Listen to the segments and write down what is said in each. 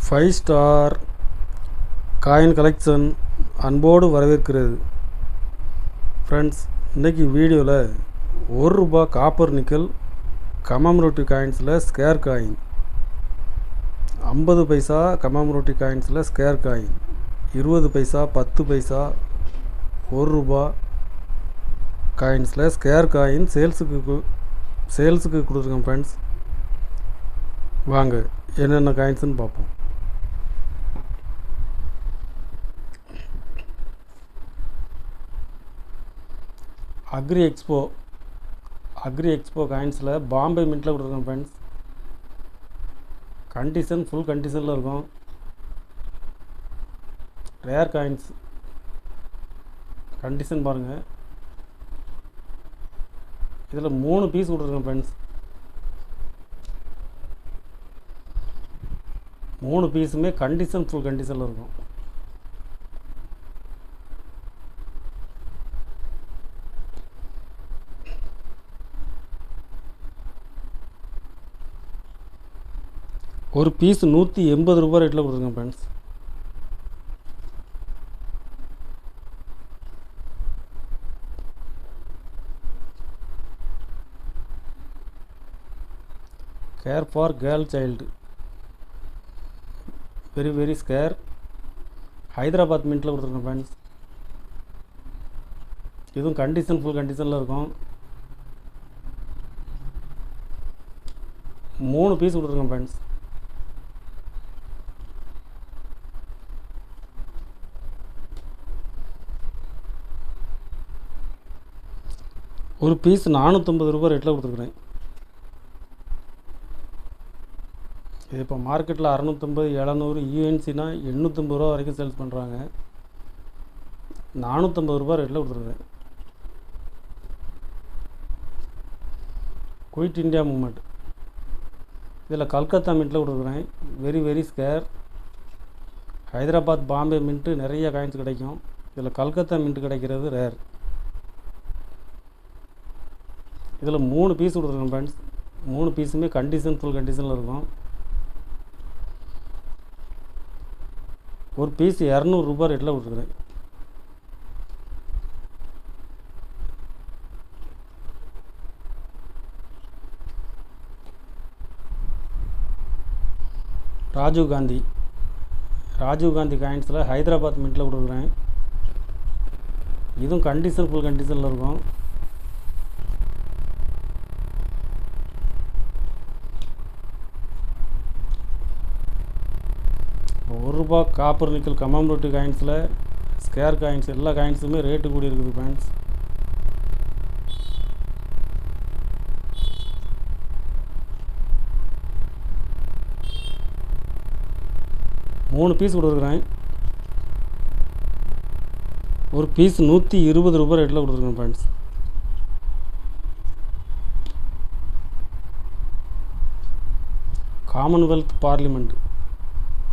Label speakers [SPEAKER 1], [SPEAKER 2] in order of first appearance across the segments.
[SPEAKER 1] Five star coin collection அன்போடு வரவேற்கிறது. Friends, இன்றைக்கி வீடியோவில் ₹1 காப்பர் நிக்கல் கமமரேட்டிவ் காயின்ஸில் ஸ்கேர் காயின், 50 பைசா கமமரேட்டிவ் காயின்ஸில் ஸ்கேர் காயின், 20 பைசா, 10 பைசா, ₹1 காயின்ஸில் ஸ்கேர் காயின் சேல்ஸுக்கு கொடுத்துருக்கேன். ஃப்ரெண்ட்ஸ், வாங்க என்னென்ன காயின்ஸ்னு பார்ப்போம். அக்ரி எக்ஸ்போ காயின்ஸில் பாம்பே மின்ட்டில் கொடுத்துருக்கோம். ஃப்ரெண்ட்ஸ், கண்டிஷன் ஃபுல் கண்டிஷனில் இருக்கும். ரேர் காயின்ஸ் கண்டிஷன் பாருங்கள். இதில் 3 பீஸ் கொடுத்துருக்கோம். ஃப்ரெண்ட்ஸ், 3 பீஸுமே கண்டிஷன் ஃபுல் கண்டிஷனில் இருக்கும். ஒரு பீஸ் ₹180 ரேட்டில் கொடுத்துருக்கேன். Friends, care for girl child, very scarce, Hyderabad மின்ட்டில் கொடுத்துருக்கேன். ஃப்ரெண்ட்ஸ், இதுவும் கண்டிஷன் ஃபுல் கண்டிஷனில் இருக்கும். 3 பீஸ் கொடுத்துருக்கேன். ஃப்ரெண்ட்ஸ், ஒரு பீஸ் ₹450 ரேட்டில் கொடுத்துருக்குறேன். இது இப்போ மார்க்கெட்டில் 650, 700, யூஎன்சினா ₹850 வரைக்கும் சேல்ஸ் பண்ணுறாங்க. ₹450 ரேட்டில் கொடுத்துருக்குறேன். குயிட் இந்தியா மூமெண்ட், இதில் கல்கத்தா மின்ட்டில் கொடுத்துருக்குறேன். Very scarce, Hyderabad, Bombay mint நிறைய காயின்ஸ் கிடைக்கும். இதில் கல்கத்தா மின்ட்டு கிடைக்கிறது ரேர். இதில் 3 பீஸ் கொடுத்துருக்கேன். ஃப்ரெண்ட்ஸ், 3 பீஸுமே கண்டிஷன் ஃபுல் கண்டிஷனில் இருக்கும். ஒரு பீஸ் ₹200 ரேட்டில் கொடுத்துருக்குறேன். ராஜீவ் காந்தி காயின்ஸில் ஹைதராபாத் மின்ட்டில் கொடுக்குறேன். இதுவும் கண்டிஷன் ஃபுல் கண்டிஷனில் இருக்கும். ₹1 காப்பர் நிக்கல் கமமரேட்டிவ் காயின்ஸில் ஸ்கேர் காயின்ஸ் எல்லா காயின்ஸுமே ரேட்டு கூடி இருக்குது. ஃப்ரெண்ட்ஸ், மூணு பீஸ் கொடுத்துருக்குறேன். ஒரு பீஸ் ₹120 ரேட்டில் கொடுத்துருக்கேன். Friends, Commonwealth parliament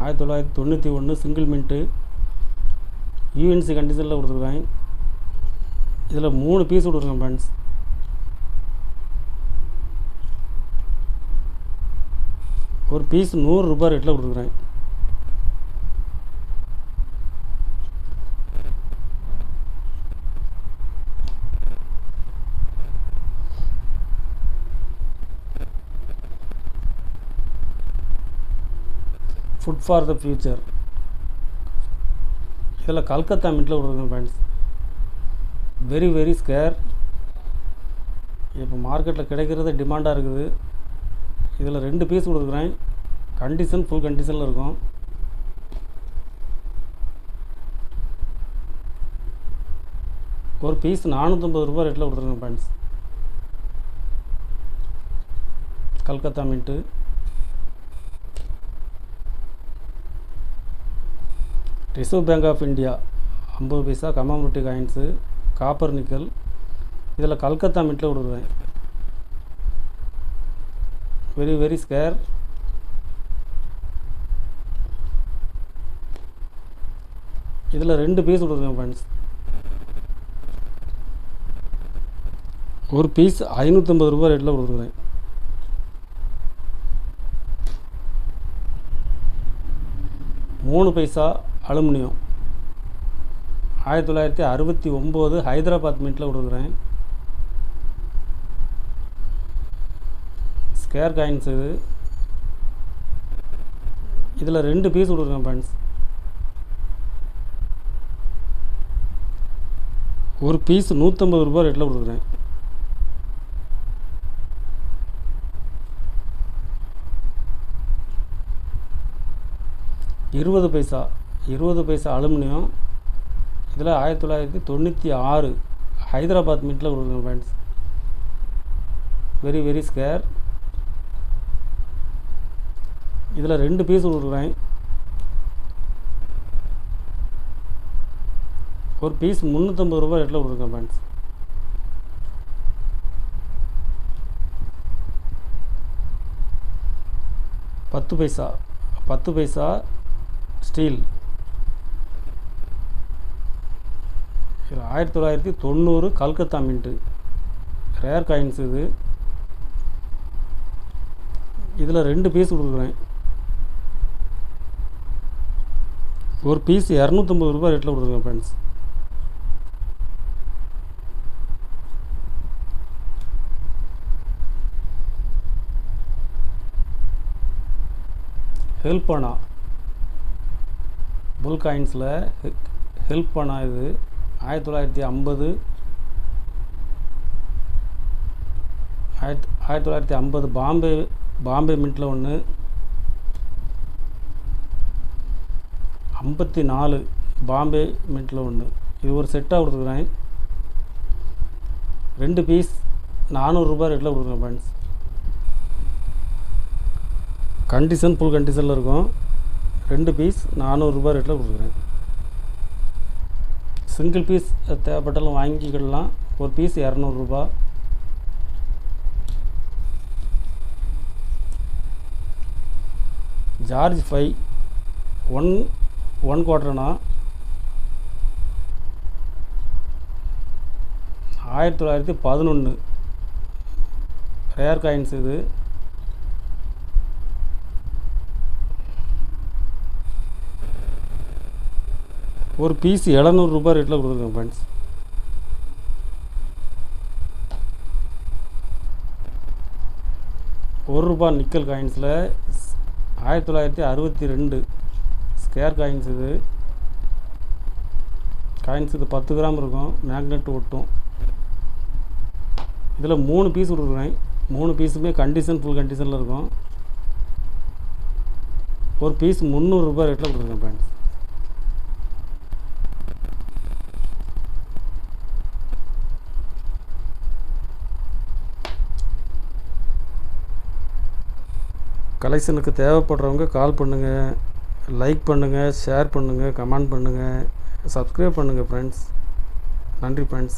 [SPEAKER 1] 1991 single mint, UNC கண்டிஷனில் கொடுத்துருக்காங்க. இதில் 3 பீஸ் கொடுத்துருக்கேன். ஃப்ரெண்ட்ஸ், ஒரு பீஸ் ₹100 ரேட்டில் கொடுத்துருக்குறேன். ஃபுட் ஃபார் த ஃபியூச்சர், இதில் கல்கத்தா மின்ட்டில் கொடுத்துருக்கேன். ஃப்ரெண்ட்ஸ், வெரி ஸ்கேர், இப்போ மார்க்கெட்டில் கிடைக்கிறது டிமாண்டாக இருக்குது. இதில் 2 பீஸ் கொடுத்துருக்குறேன். கண்டிஷன் ஃபுல் கண்டிஷனில் இருக்கும். ஒரு பீஸ் ₹450 ரேட்டில் கொடுத்துருக்கேன். Friends, Calcutta mint. Reserve bank of India 50 paisa commemorative coins, copper nickel, இதில் கல்கத்தா மின்ட்டில் கொடுக்குறேன். வெரி ஸ்கேர், இதில் 2 பீஸ் கொடுக்குறேன். ஃப்ரெண்ட்ஸ், ஒரு பீஸ் ₹550 ரேட்டில் கொடுக்குறேன். 3 பைசா அலுமினியம் 1969 ஹைதராபாத் மின்ட்டில் கொடுக்குறேன். ஸ்கேர் காயின்ஸ் இது. இதில் 2 பீஸ் கொடுக்குறேன் ஃப்ரெண்ட்ஸ். ஒரு பீஸ் 150 ரூபா ரேட்டில் கொடுக்குறேன். இருபது பைசா அலுமினியம். இதில் 1996 ஹைதராபாத் மின்ட்டில் கொடுக்குறேன் ஃப்ரெண்ட்ஸ். Very scare. இதில் 2 பீஸ் கொடுக்குறேன். ஒரு பீஸ் 350 ரூபா ரேட்டில் கொடுக்குறேன் ஃப்ரெண்ட்ஸ். பத்து paisa steel. 1990 Calcutta mint rare coins இது. இதில் 2 பீஸ் கொடுக்குறேன். ஒரு பீஸ் 250 ரூபா ரேட்டில் கொடுக்குறேன் ஃப்ரெண்ட்ஸ். ஹெல்ப் பண்ணா புல் காயின்ஸில் ஹெல்ப் பண்ணா இது 1950 பாம்பே மின்ட்டில் ஒன்று. 54 பாம்பே மின்ட்டில் ஒன்று. இது ஒரு செட்டாக கொடுத்துருக்குறேன். 2 பீஸ் 400 ரூபா ரேட்டில் கொடுக்குறேன் ஃப்ரெண்ட்ஸ். கண்டிஷன் ஃபுல் கண்டிஷனில் இருக்கும். 2 பீஸ் 400 ரூபா ரேட்டில் கொடுக்குறேன். சிங்கிள் பீஸ் தேவைப்பட்டாலும் வாங்கிக்கிடலாம். ஒரு பீஸ் 200 ரூபா. ஜார்ஜ் 5 ஒன் குவார்ட்டர்னா 1911 ரேர் காயின்ஸ் இது. ஒரு பீஸ் 700 ரூபா ரேட்டில் கொடுக்குறேன் ஃப்ரெண்ட்ஸ். ₹1 நிக்கல் காயின்ஸில் 1962 ஸ்கேர் காயின்ஸ் இது. காயின்ஸ் இது 10 கிராம் இருக்கும். மேக்னெட் ஒட்டும். இதில் 3 பீஸ் கொடுக்குறேன். 3 பீஸுமே கண்டிஷன் ஃபுல் கண்டிஷனில் இருக்கும். ஒரு பீஸ் 300 ரூபா ரேட்டில் கொடுக்குறேன் ஃப்ரெண்ட்ஸ். கலெக்ஷனுக்கு தேவைப்படுறவங்க கால் பண்ணுங்கள், லைக் பண்ணுங்கள், ஷேர் பண்ணுங்கள், கமெண்ட் பண்ணுங்கள், சப்ஸ்கிரைப் பண்ணுங்கள் ஃப்ரெண்ட்ஸ். நன்றி ஃப்ரெண்ட்ஸ்.